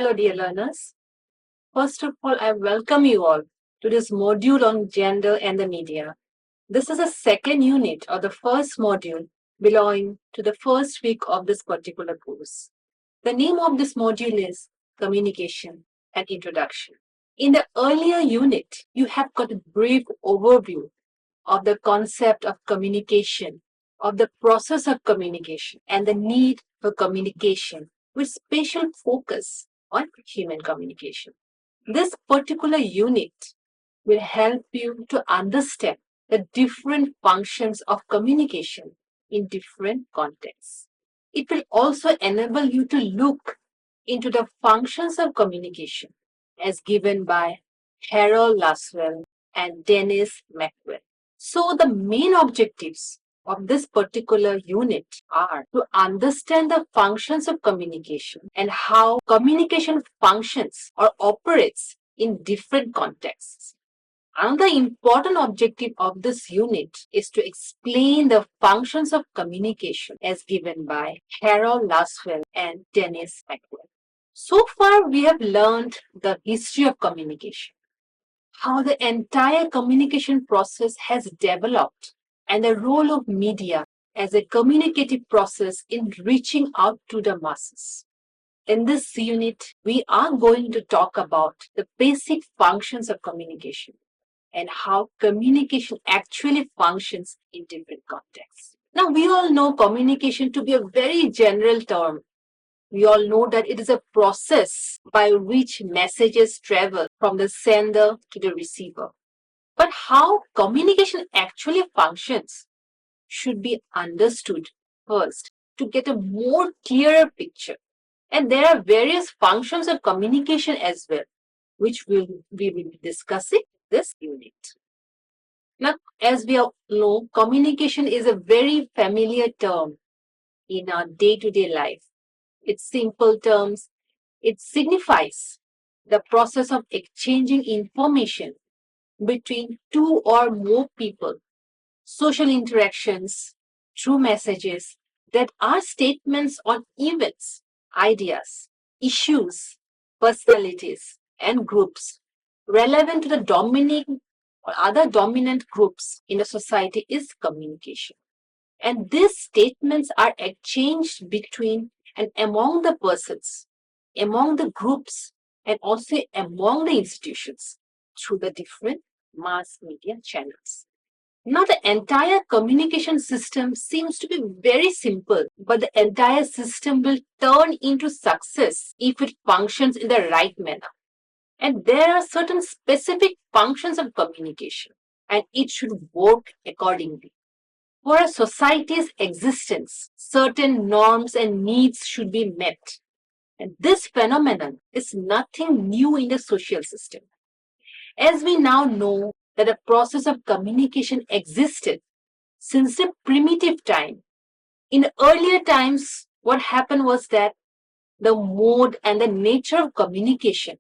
Hello, dear learners. First of all, I welcome you all to this module on gender and the media. This is the second unit of the first module belonging to the first week of this particular course. The name of this module is Communication and Introduction. In the earlier unit, you have got a brief overview of the concept of communication, of the process of communication, and the need for communication with special focus on human communication. This particular unit will help you to understand the different functions of communication in different contexts. It will also enable you to look into the functions of communication as given by Harold Laswell and Dennis McWell. So the main objectives of this particular unit are to understand the functions of communication and how communication functions or operates in different contexts. Another important objective of this unit is to explain the functions of communication as given by Harold Laswell and Dennis McWell. So far, we have learned the history of communication, how the entire communication process has developed, and the role of media as a communicative process in reaching out to the masses. In this unit, we are going to talk about the basic functions of communication and how communication actually functions in different contexts. Now, we all know communication to be a very general term. We all know that it is a process by which messages travel from the sender to the receiver. But how communication actually functions should be understood first to get a more clearer picture. And there are various functions of communication as well, which we will be discussing in this unit. Now, as we all know, communication is a very familiar term in our day-to-day life. Its simple terms, it signifies the process of exchanging information between two or more people, social interactions, through messages that are statements on events, ideas, issues, personalities, and groups relevant to the dominant or other dominant groups in a society is communication. And these statements are exchanged between and among the persons, among the groups, and also among the institutions through the different mass media channels. Now, the entire communication system seems to be very simple, but the entire system will turn into success if it functions in the right manner. And there are certain specific functions of communication, and it should work accordingly. For a society's existence, certain norms and needs should be met. And this phenomenon is nothing new in the social system. As we now know that the process of communication existed since the primitive time. In earlier times, what happened was that the mode and the nature of communication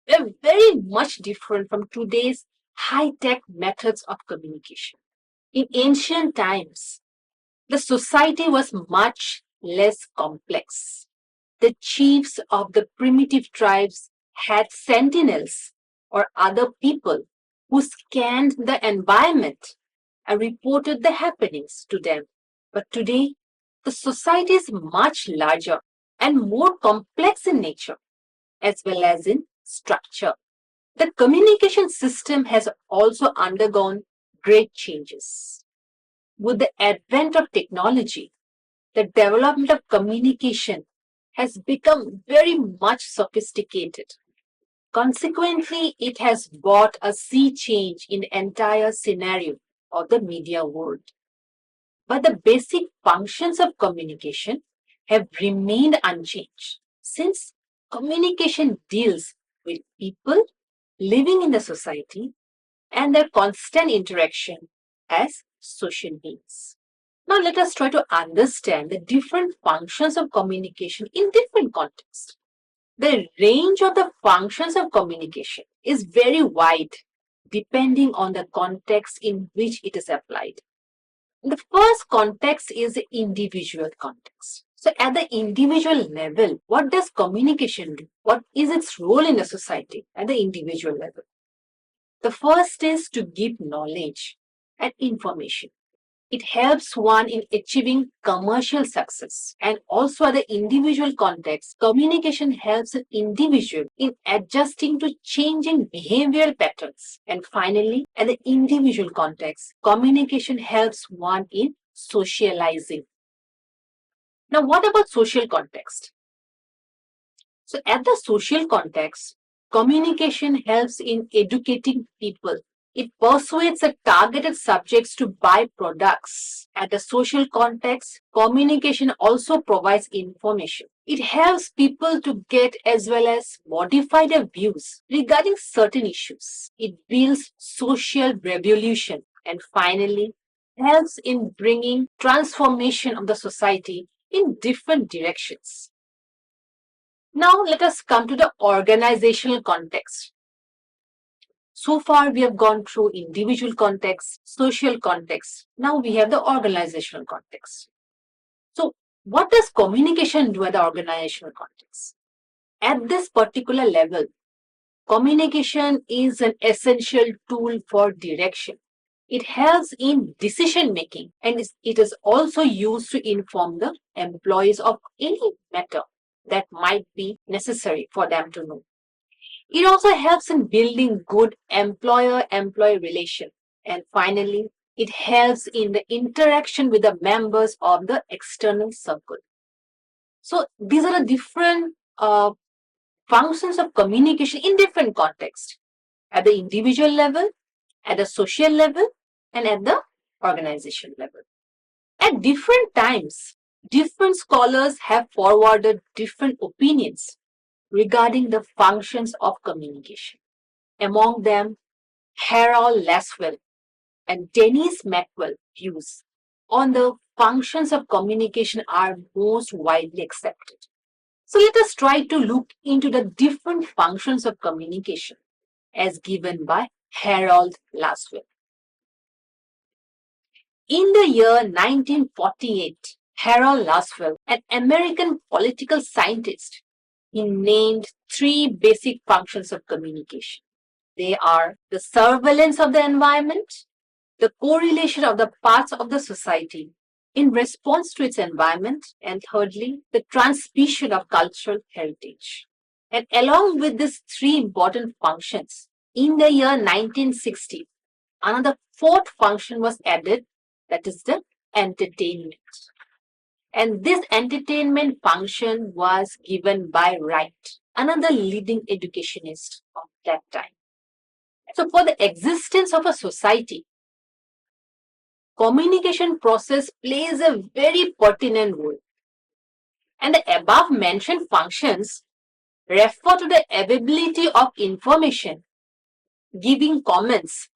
were very much different from today's high-tech methods of communication. In ancient times, the society was much less complex. The chiefs of the primitive tribes had sentinels or other people who scanned the environment and reported the happenings to them. But today, the society is much larger and more complex in nature as well as in structure. The communication system has also undergone great changes. With the advent of technology, the development of communication has become very much sophisticated. Consequently, it has brought a sea change in the entire scenario of the media world. But the basic functions of communication have remained unchanged since communication deals with people living in the society and their constant interaction as social beings. Now, let us try to understand the different functions of communication in different contexts. The range of the functions of communication is very wide depending on the context in which it is applied. The first context is the individual context. So at the individual level, what does communication do? What is its role in the society at the individual level? The first is to give knowledge and information. It helps one in achieving commercial success. And also at the individual context, communication helps an individual in adjusting to changing behavioral patterns. And finally, at the individual context, communication helps one in socializing. Now, what about social context? So at the social context, communication helps in educating people. It persuades the targeted subjects to buy products. At the social context, communication also provides information. It helps people to get as well as modify their views regarding certain issues. It builds social revolution and finally helps in bringing transformation of the society in different directions. Now let us come to the organizational context. So far we have gone through individual context, social context. Now we have the organizational context. So what does communication do at the organizational context? At this particular level, communication is an essential tool for direction. It helps in decision making and it is also used to inform the employees of any matter that might be necessary for them to know. It also helps in building good employer-employee relation. And finally, it helps in the interaction with the members of the external circle. So these are the different functions of communication in different contexts, at the individual level, at the social level, and at the organization level. At different times, different scholars have forwarded different opinions regarding the functions of communication. Among them, Harold Laswell and Dennis Maxwell views on the functions of communication are most widely accepted. So let us try to look into the different functions of communication as given by Harold Laswell. In the year 1948, Harold Laswell, an American political scientist, he named three basic functions of communication. They are the surveillance of the environment, the correlation of the parts of the society in response to its environment, and thirdly, the transmission of cultural heritage. And along with these three important functions, in the year 1960, another fourth function was added, that is the entertainment. And this entertainment function was given by Wright, another leading educationist of that time. So for the existence of a society, communication process plays a very pertinent role. And the above mentioned functions refer to the availability of information, giving comments,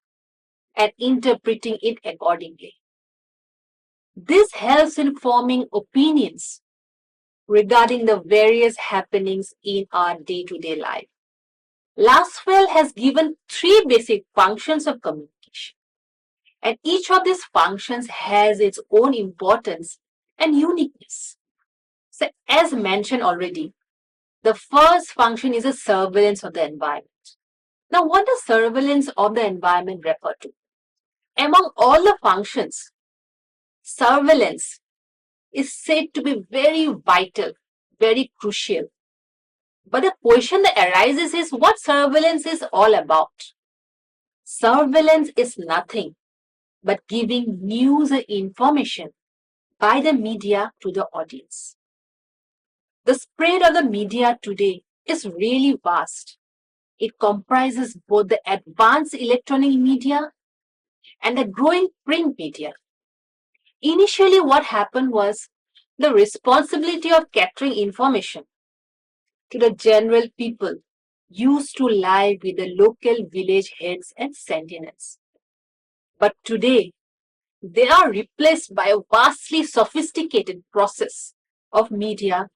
and interpreting it accordingly. This helps in forming opinions regarding the various happenings in our day-to-day life. Laswell has given three basic functions of communication. And each of these functions has its own importance and uniqueness. So, as mentioned already, the first function is a surveillance of the environment. Now, what does surveillance of the environment refer to? Among all the functions, surveillance is said to be very vital, very crucial. But the question that arises is what surveillance is all about. Surveillance is nothing but giving news and information by the media to the audience. The spread of the media today is really vast. It comprises both the advanced electronic media and the growing print media. Initially, what happened was the responsibility of capturing information to the general people used to lie with the local village heads and sentinels. But today, they are replaced by a vastly sophisticated process of media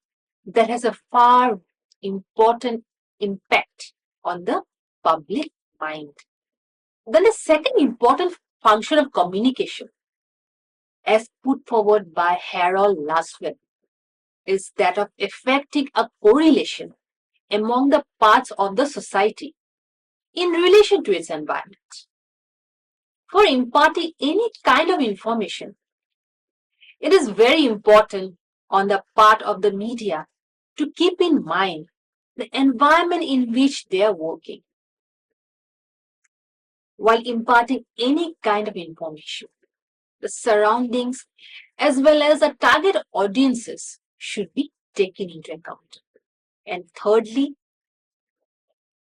that has a far important impact on the public mind. Then the second important function of communication, as put forward by Harold Laswell, is that of effecting a correlation among the parts of the society in relation to its environment. For imparting any kind of information, it is very important on the part of the media to keep in mind the environment in which they are working while imparting any kind of information. The surroundings as well as the target audiences should be taken into account. And thirdly,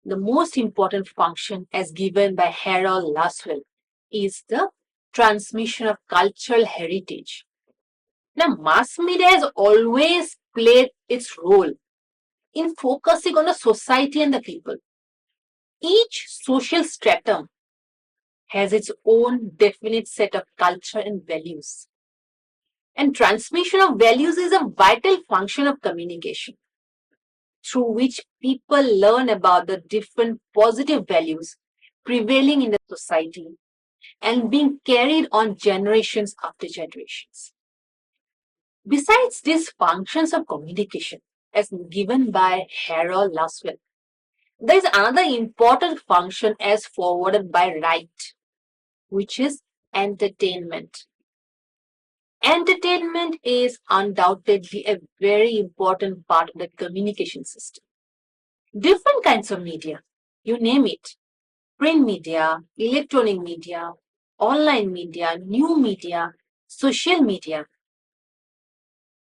the most important function as given by Harold Laswell is the transmission of cultural heritage. Now, mass media has always played its role in focusing on the society and the people. Each social stratum has its own definite set of culture and values. And transmission of values is a vital function of communication, through which people learn about the different positive values prevailing in the society and being carried on generations after generations. Besides these functions of communication, as given by Harold Laswell, there is another important function as forwarded by Wright, which is entertainment. Entertainment is undoubtedly a very important part of the communication system. Different kinds of media, you name it, print media, electronic media, online media, new media, social media.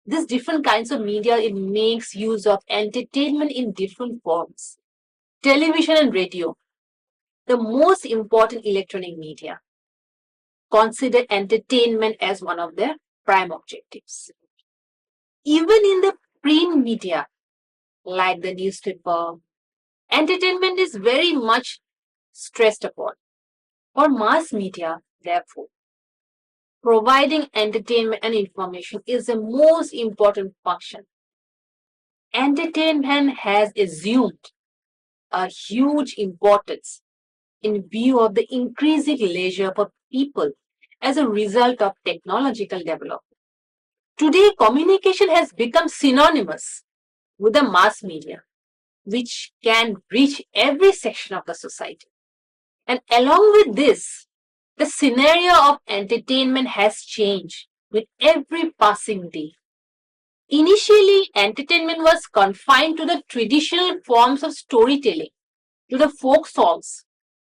These different kinds of media, it makes use of entertainment in different forms. Television and radio, the most important electronic media, consider entertainment as one of their prime objectives. Even in the print media, like the newspaper, entertainment is very much stressed upon. For mass media, therefore, providing entertainment and information is the most important function. Entertainment has assumed a huge importance in view of the increasing leisure for people as a result of technological development. Today, communication has become synonymous with the mass media, which can reach every section of the society. And along with this, the scenario of entertainment has changed with every passing day. Initially, entertainment was confined to the traditional forms of storytelling, to the folk songs,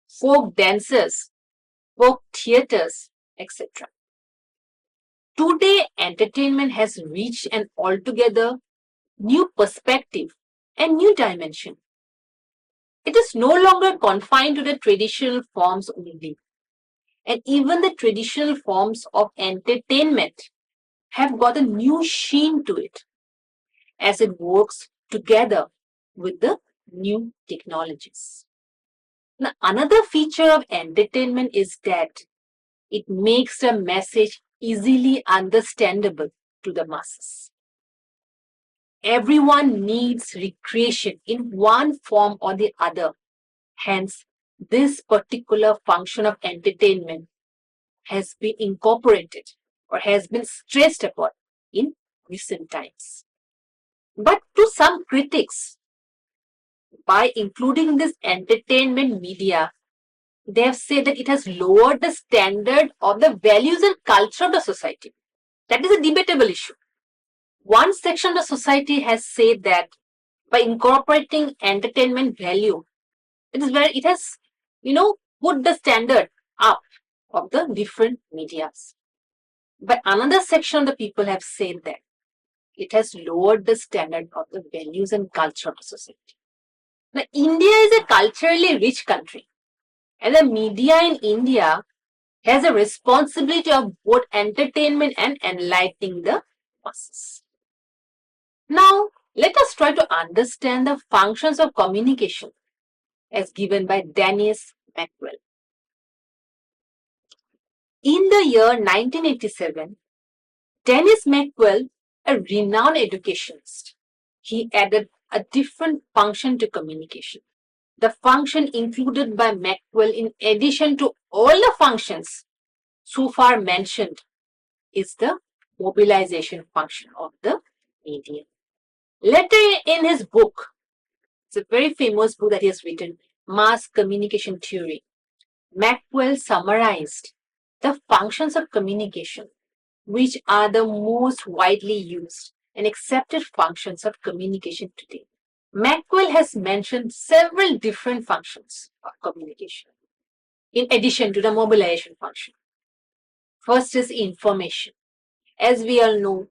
folk dances, folk theaters, etc. Today, entertainment has reached an altogether new perspective and new dimension. It is no longer confined to the traditional forms only. And even the traditional forms of entertainment have got a new sheen to it as it works together with the new technologies. Now, another feature of entertainment is that it makes the message easily understandable to the masses. Everyone needs recreation in one form or the other. Hence, this particular function of entertainment has been incorporated or has been stressed upon in recent times. But to some critics, by including this entertainment media, they have said that it has lowered the standard of the values and culture of the society. That is a debatable issue. One section of the society has said that by incorporating entertainment value, it has, put the standard up of the different medias. But another section of the people have said that it has lowered the standard of the values and culture of the society. Now, India is a culturally rich country, and the media in India has a responsibility of both entertainment and enlightening the masses. Now, let us try to understand the functions of communication as given by Dennis Maxwell. In the year 1987, Dennis Maxwell, a renowned educationist, he added a different function to communication. The function included by Maxwell, in addition to all the functions so far mentioned, is the mobilization function of the media. Later in his book, it's a very famous book that he has written, Mass Communication Theory, Maxwell summarized the functions of communication, which are the most widely used and accepted functions of communication today. Maxwell has mentioned several different functions of communication in addition to the mobilization function. First is information. As we all know,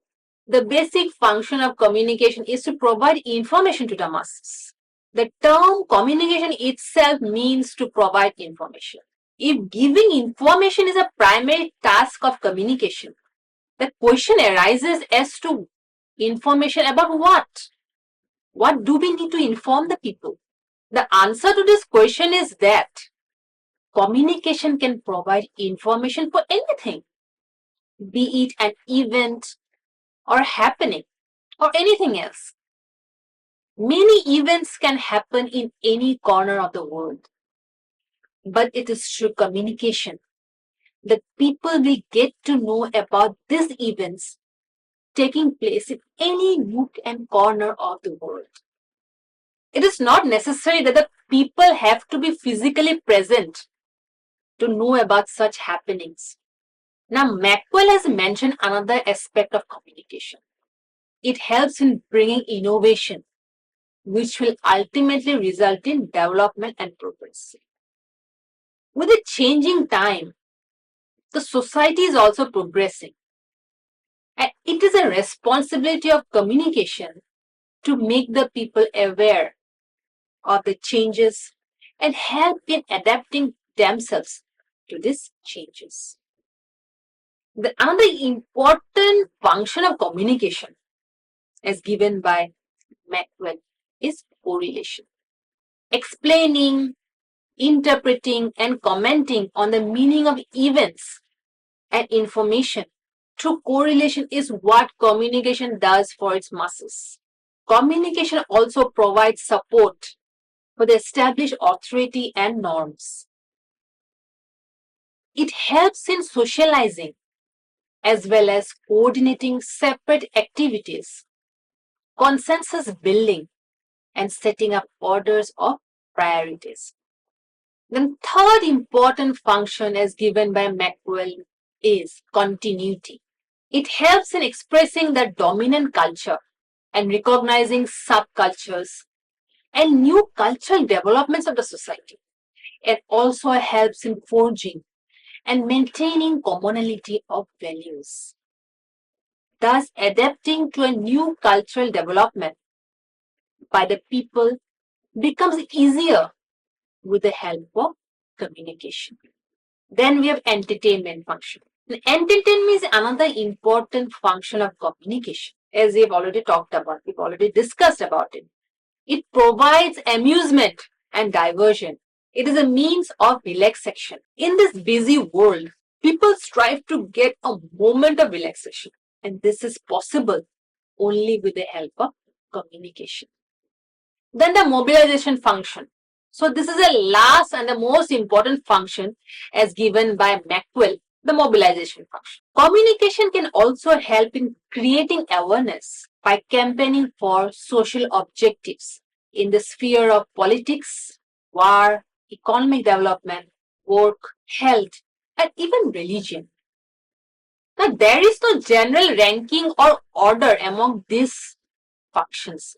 the basic function of communication is to provide information to the masses. The term communication itself means to provide information. If giving information is a primary task of communication, the question arises as to information about what? What do we need to inform the people? The answer to this question is that communication can provide information for anything, be it an event or happening or anything else. Many events can happen in any corner of the world, but it is through communication that people will get to know about these events taking place in any nook and corner of the world. It is not necessary that the people have to be physically present to know about such happenings. Now, Maxwell has mentioned another aspect of communication. It helps in bringing innovation, which will ultimately result in development and progress. With a changing time, the society is also progressing. And it is a responsibility of communication to make the people aware of the changes and help in adapting themselves to these changes. Another important function of communication, as given by Maxwell, is correlation. Explaining, interpreting, and commenting on the meaning of events and information through correlation is what communication does for its masses. Communication also provides support for the established authority and norms. It helps in socializing as well as coordinating separate activities, consensus building, and setting up orders of priorities. The third important function as given by Maxwell is continuity. It helps in expressing the dominant culture and recognizing subcultures and new cultural developments of the society. It also helps in forging and maintaining commonality of values. Thus, adapting to a new cultural development by the people becomes easier with the help of communication. Then we have entertainment function. Entertainment is another important function of communication, as we've already talked about, we've already discussed about it. It provides amusement and diversion. It is a means of relaxation. In this busy world, people strive to get a moment of relaxation, and this is possible only with the help of communication. Then the mobilization function. So this is the last and the most important function as given by Maxwell, the mobilization function. Communication can also help in creating awareness by campaigning for social objectives in the sphere of politics, war, economic development, work, health, and even religion. Now, there is no general ranking or order among these functions.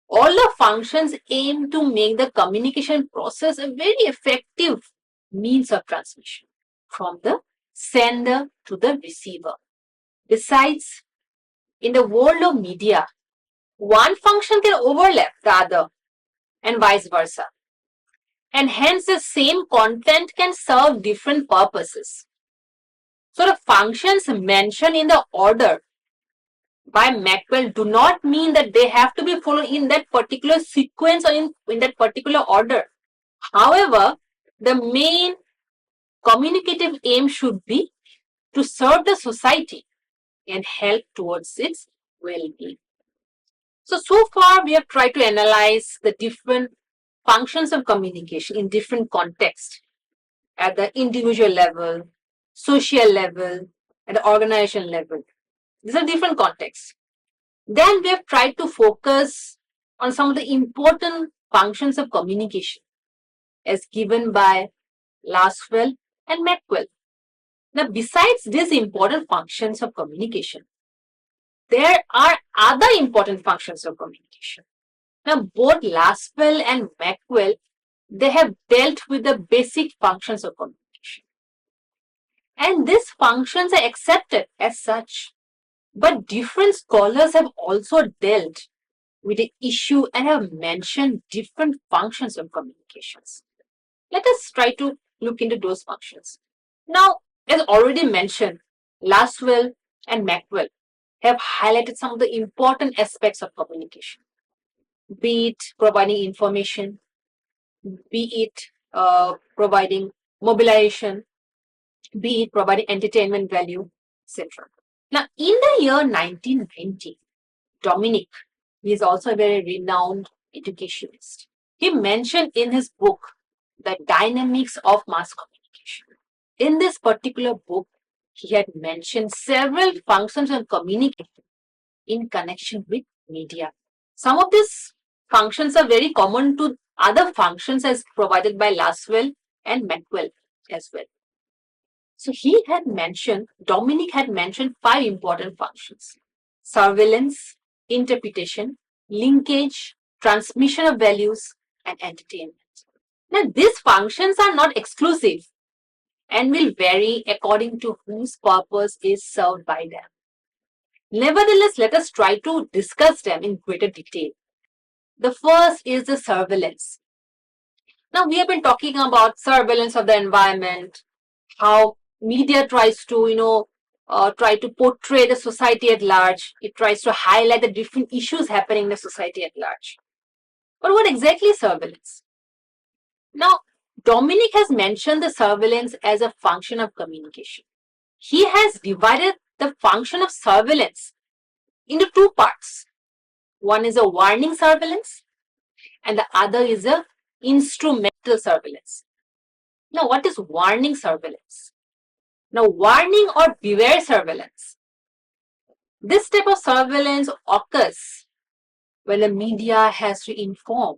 All the functions aim to make the communication process a very effective means of transmission from the sender to the receiver. Besides, in the world of media, one function can overlap the other and vice versa. And hence, the same content can serve different purposes. So, the functions mentioned in the order by Maxwell do not mean that they have to be followed in that particular sequence or in that particular order. However, the main communicative aim should be to serve the society and help towards its well-being. So far we have tried to analyze the different functions of communication in different contexts at the individual level, social level, at the organization level. These are different contexts. Then we have tried to focus on some of the important functions of communication as given by Lasswell and Maxwell. Now, besides these important functions of communication, there are other important functions of communication. Now, both Lasswell and Maxwell, they have dealt with the basic functions of communication. And these functions are accepted as such. But different scholars have also dealt with the issue and have mentioned different functions of communications. Let us try to look into those functions. Now, as already mentioned, Lasswell and Maxwell have highlighted some of the important aspects of communication, be it providing information, be it providing mobilization, be it providing entertainment value, etc. Now, in the year 1990, Dominic, he is also a very renowned educationist. He mentioned in his book, The Dynamics of Mass Communication. In this particular book, he had mentioned several functions of communication in connection with media. Some of these functions are very common to other functions as provided by Lasswell and Maxwell as well. So Dominic had mentioned 5 important functions: surveillance, interpretation, linkage, transmission of values, and entertainment. Now, these functions are not exclusive and will vary according to whose purpose is served by them. Nevertheless, let us try to discuss them in greater detail. The first is the surveillance. Now, we have been talking about surveillance of the environment, how media tries to, try to portray the society at large. It tries to highlight the different issues happening in the society at large. But what exactly is surveillance? Now, Dominic has mentioned the surveillance as a function of communication. He has divided the function of surveillance into 2 parts. One is a warning surveillance and the other is a instrumental surveillance. Now, what is warning surveillance? Now, warning or beware surveillance. This type of surveillance occurs when the media has to inform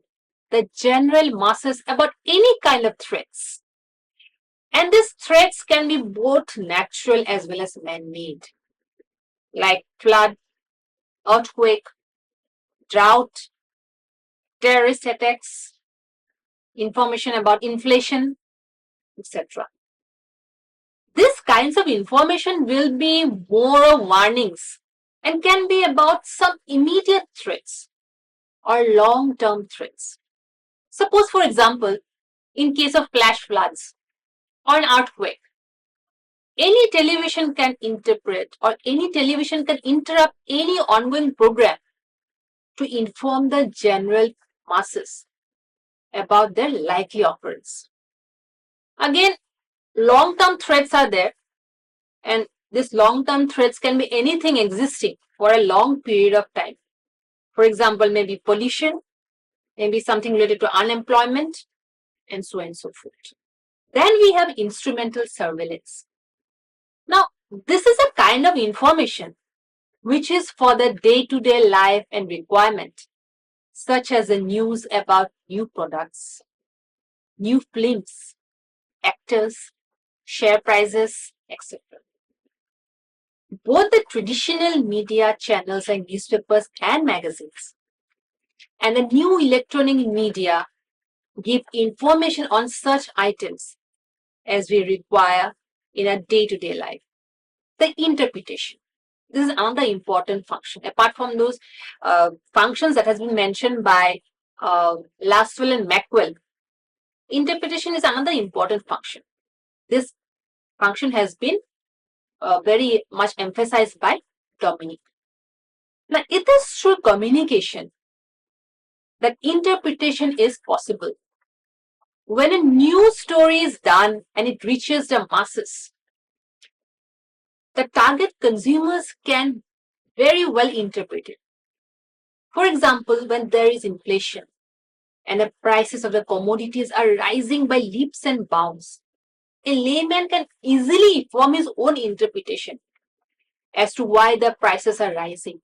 the general masses about any kind of threats. And these threats can be both natural as well as man-made, like flood, earthquake, drought, terrorist attacks, information about inflation, etc. These kinds of information will be more of warnings and can be about some immediate threats or long-term threats. Suppose, for example, in case of flash floods or an earthquake, any television can interpret or any television can interrupt any ongoing program to inform the general masses about their likely occurrence. Again, long-term threats are there, and these long-term threats can be anything existing for a long period of time. For example, maybe pollution, maybe something related to unemployment, and so on and so forth. Then we have instrumental surveillance. Now, this is a kind of information which is for the day-to-day life and requirement, such as the news about new products, new films, actors, share prices, etc. Both the traditional media channels like newspapers and magazines and the new electronic media give information on such items as we require in our day-to-day life. The interpretation. This is another important function. Apart from those functions that has been mentioned by Lasswell and Maxwell, interpretation is another important function. This function has been very much emphasized by Dominic. Now, it is through communication that interpretation is possible. When a news story is done and it reaches the masses, the target consumers can very well interpret it. For example, when there is inflation and the prices of the commodities are rising by leaps and bounds, a layman can easily form his own interpretation as to why the prices are rising.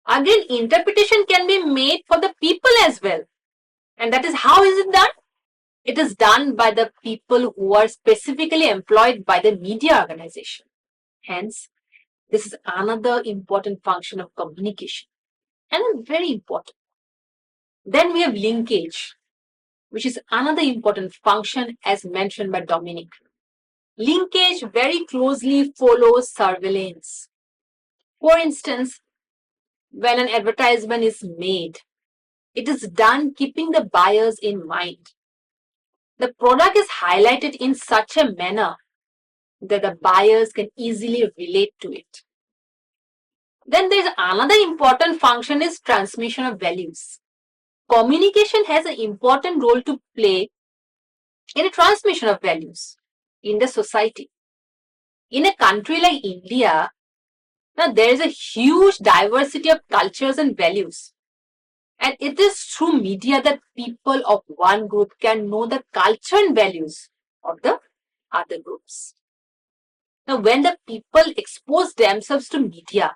Again, interpretation can be made for the people as well. And that is how is it done? It is done by the people who are specifically employed by the media organization. Hence, this is another important function of communication and very important. Then we have linkage, which is another important function as mentioned by Dominic. Linkage very closely follows surveillance. For instance, when an advertisement is made, it is done keeping the buyers in mind. The product is highlighted in such a manner that the buyers can easily relate to it. Then there's another important function is transmission of values. Communication has an important role to play in the transmission of values in the society. In a country like India, now there is a huge diversity of cultures and values. And it is through media that people of one group can know the culture and values of the other groups. Now, when the people expose themselves to media,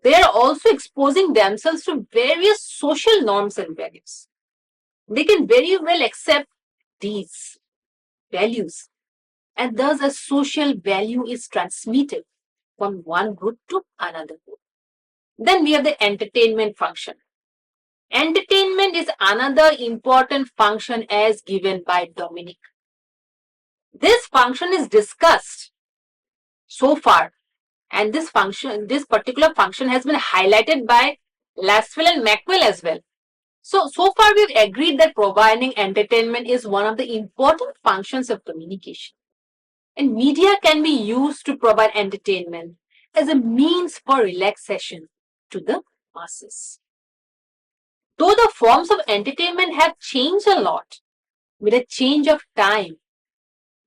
they are also exposing themselves to various social norms and values. They can very well accept these values, and thus a social value is transmitted from one group to another group. Then we have the entertainment function. Entertainment is another important function as given by Dominic. This function is discussed so far, and this particular function has been highlighted by Laswell and Maxwell as well. So far we've agreed that providing entertainment is one of the important functions of communication. And media can be used to provide entertainment as a means for relaxation to the masses. Though the forms of entertainment have changed a lot with a change of time,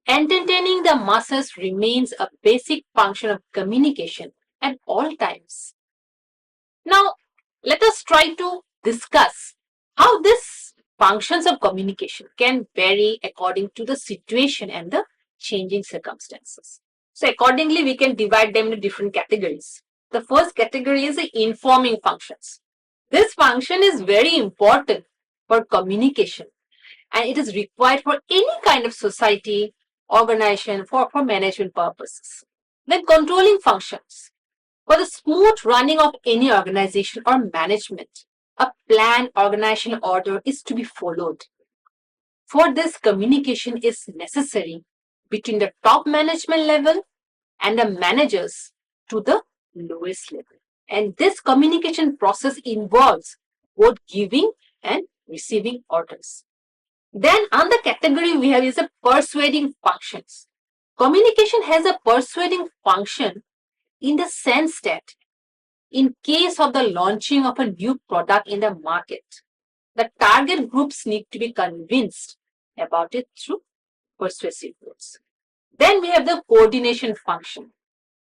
entertaining the masses remains a basic function of communication at all times. Now, let us try to discuss how these functions of communication can vary according to the situation and the changing circumstances. So, accordingly, we can divide them into different categories. The first category is the informing functions. This function is very important for communication and it is required for any kind of society, organization, for management purposes. Then controlling functions. For the smooth running of any organization or management, a planned organizational order is to be followed. For this, communication is necessary between the top management level and the managers to the lowest level. And this communication process involves both giving and receiving orders. Then another category we have is the persuading functions. Communication has a persuading function in the sense that in case of the launching of a new product in the market, the target groups need to be convinced about it through persuasive words. Then we have the coordination function.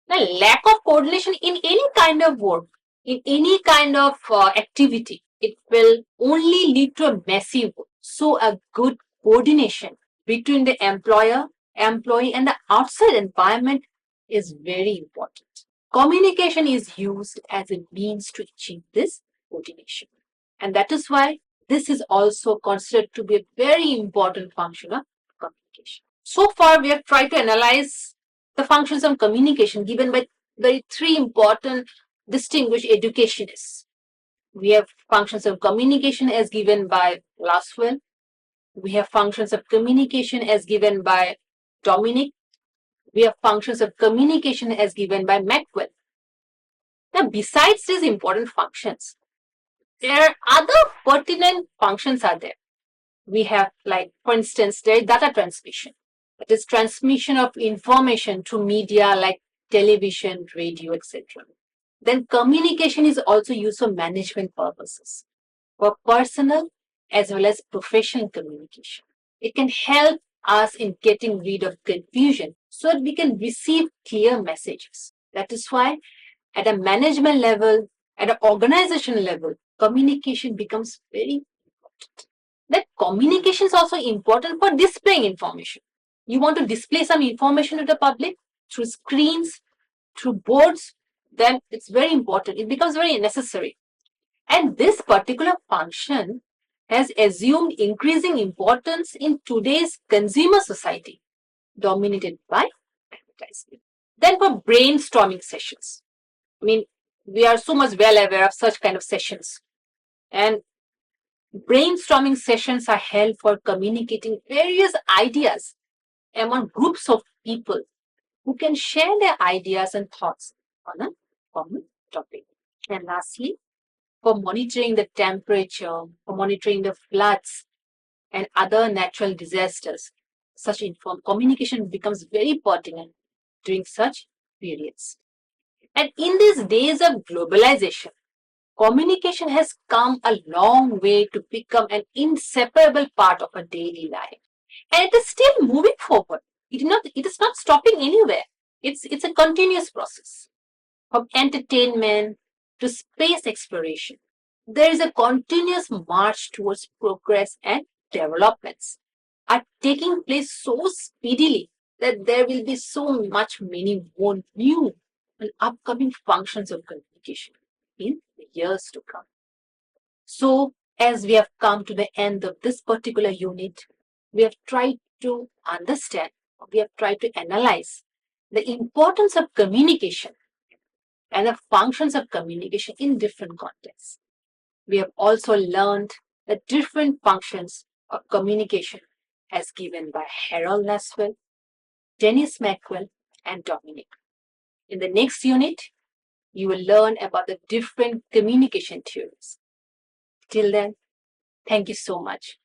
The lack of coordination in any kind of work, in any kind of activity, it will only lead to a messy work. So a good coordination between the employer, employee and the outside environment is very important. Communication is used as a means to achieve this coordination. And that is why this is also considered to be a very important function of communication. So far, we have tried to analyze the functions of communication given by the three important distinguished educationists. We have functions of communication as given by Laswell. We have functions of communication as given by Dominic. We have functions of communication as given by Maxwell. Now, besides these important functions, there are other pertinent functions are there. We have, like, for instance, there is data transmission. That is transmission of information through media like television, radio, etc. Then communication is also used for management purposes, for personal as well as professional communication. It can help us in getting rid of confusion so that we can receive clear messages. That is why at a management level, at an organization level, communication becomes very important. That communication is also important for displaying information. You want to display some information to the public through screens, through boards, then it's very important. It becomes very necessary. And this particular function has assumed increasing importance in today's consumer society, dominated by advertising. Then for brainstorming sessions, I mean, we are so much well aware of such kind of sessions. And brainstorming sessions are held for communicating various ideas among groups of people who can share their ideas and thoughts on a common topic. And lastly, for monitoring the temperature, for monitoring the floods and other natural disasters, such communication becomes very pertinent during such periods. And in these days of globalization, communication has come a long way to become an inseparable part of our daily life. And it is still moving forward. It is not stopping anywhere. It's a continuous process. From entertainment to space exploration, there is a continuous march towards progress, and developments are taking place so speedily that there will be so much many more new and upcoming functions of communication in the years to come. So, as we have come to the end of this particular unit, we have tried to understand, we have tried to analyze the importance of communication and the functions of communication in different contexts. We have also learned the different functions of communication as given by Harold Laswell, Dennis Maxwell, and Dominic. In the next unit, you will learn about the different communication theories. Till then, thank you so much.